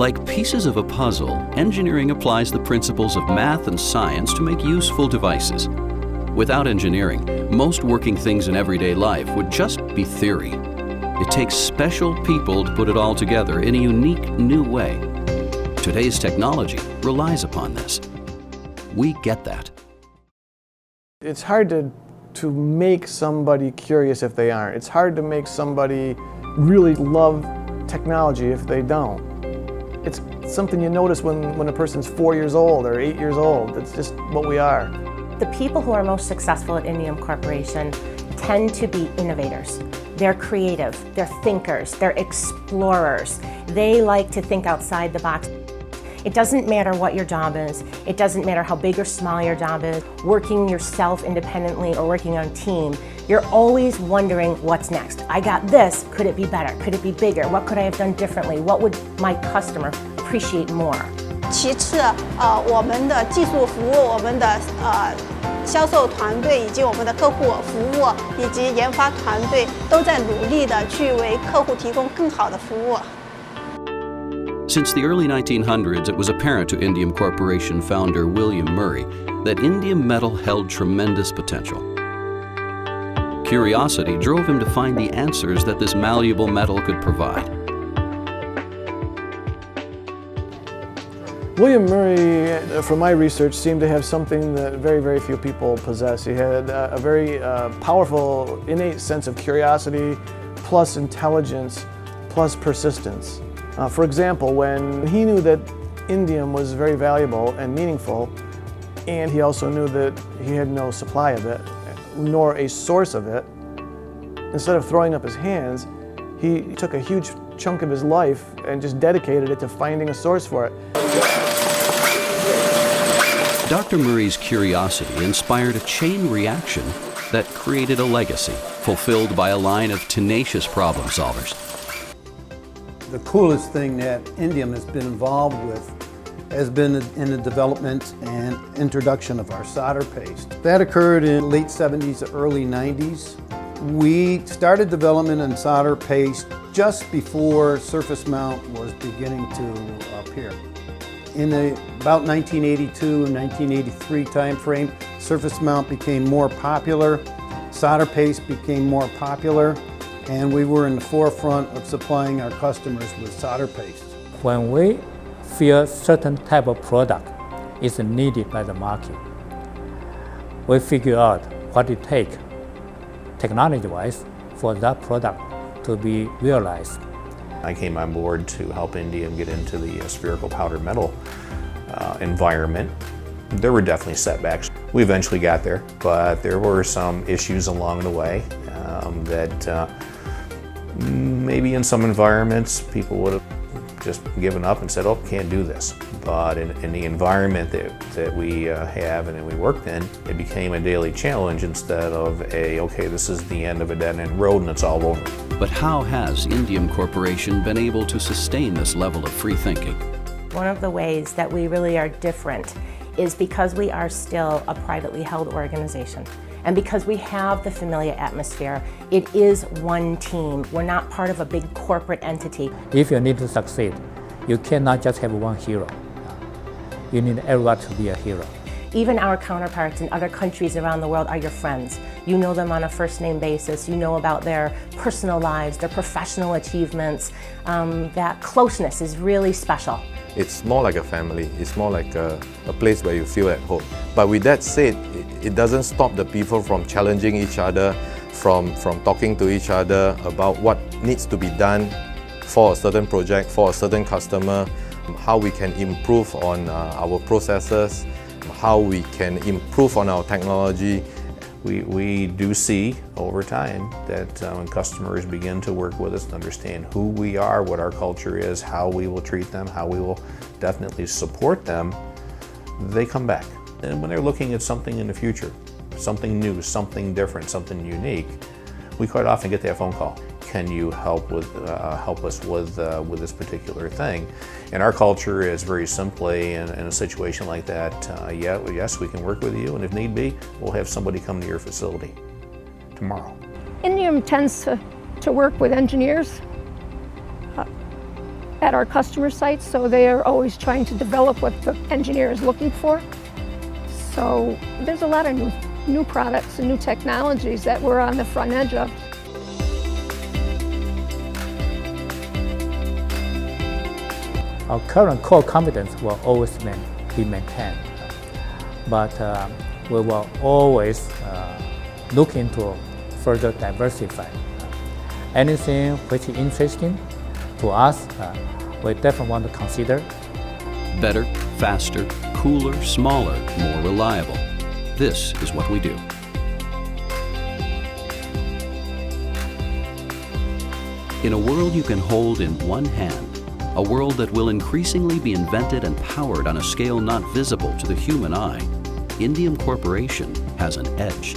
Like pieces of a puzzle, engineering applies the principles of math and science to make useful devices. Without engineering, most working things in everyday life would just be theory. It takes special people to put it all together in a unique new way. Today's technology relies upon this. We get that. It's hard to make somebody curious if they aren't. It's hard to make somebody really love technology if they don't. It's something you notice when a person's 4 years old or 8 years old. It's just what we are. The people who are most successful at Indium Corporation tend to be innovators. They're creative, they're thinkers, they're explorers. They like to think outside the box. It doesn't matter what your job is. It doesn't matter how big or small your job is. Working yourself independently or working on a team, you're always wondering what's next. I got this, could it be better? Could it be bigger? What could I have done differently? What would my customer appreciate more? 其次，我们的技术服务，我们的销售团队以及我们的客户服务以及研发团队都在努力的去为客户提供更好的服务。 Since the early 1900s, it was apparent to Indium Corporation founder William Murray that indium metal held tremendous potential. Curiosity drove him to find the answers that this malleable metal could provide. William Murray, from my research, seemed to have something that very, very few people possess. He had a very powerful, innate sense of curiosity, plus intelligence, plus persistence. For example, when he knew that indium was very valuable and meaningful, and he also knew that he had no supply of it, nor a source of it, instead of throwing up his hands, he took a huge chunk of his life and just dedicated it to finding a source for it. Dr. Murray's curiosity inspired a chain reaction that created a legacy, fulfilled by a line of tenacious problem solvers. The coolest thing that Indium has been involved with has been in the development and introduction of our solder paste. That occurred in late 70s, early 90s. We started development in solder paste just before surface mount was beginning to appear. In about 1982 and 1983 timeframe, surface mount became more popular, solder paste became more popular, and we were in the forefront of supplying our customers with solder paste. When we feel certain type of product is needed by the market, we figure out what it takes, technology-wise, for that product to be realized. I came on board to help Indium get into the spherical powdered metal environment. There were definitely setbacks. We eventually got there, but there were some issues along the way that maybe in some environments people would have just given up and said, oh, can't do this. But in the environment that we have and that we worked in, it became a daily challenge instead of okay, this is the end of a dead-end road and it's all over. But how has Indium Corporation been able to sustain this level of free thinking? One of the ways that we really are different is because we are still a privately held organization. And because we have the familiar atmosphere, it is one team. We're not part of a big corporate entity. If you need to succeed, you cannot just have one hero. You need everyone to be a hero. Even our counterparts in other countries around the world are your friends. You know them on a first-name basis. You know about their personal lives, their professional achievements. That closeness is really special. It's more like a family. It's more like a place where you feel at home. But with that said, it doesn't stop the people from challenging each other, from talking to each other about what needs to be done for a certain project, for a certain customer, how we can improve on our processes, how we can improve on our technology. We do see over time that when customers begin to work with us to understand who we are, what our culture is, how we will treat them, how we will definitely support them, they come back. And when they're looking at something in the future, something new, something different, something unique, we quite often get that phone call. Can you help us with this particular thing? And our culture is very simply in a situation like that, yes, we can work with you, and if need be, we'll have somebody come to your facility tomorrow. Indium tends to work with engineers at our customer sites, so they are always trying to develop what the engineer is looking for. So there's a lot of new products and new technologies that we're on the front edge of. Our current core competence will always be maintained, but we will always look into further diversify. Anything which is interesting to us, we definitely want to consider. Better, faster, cooler, smaller, more reliable. This is what we do. In a world you can hold in one hand, a world that will increasingly be invented and powered on a scale not visible to the human eye, Indium Corporation has an edge.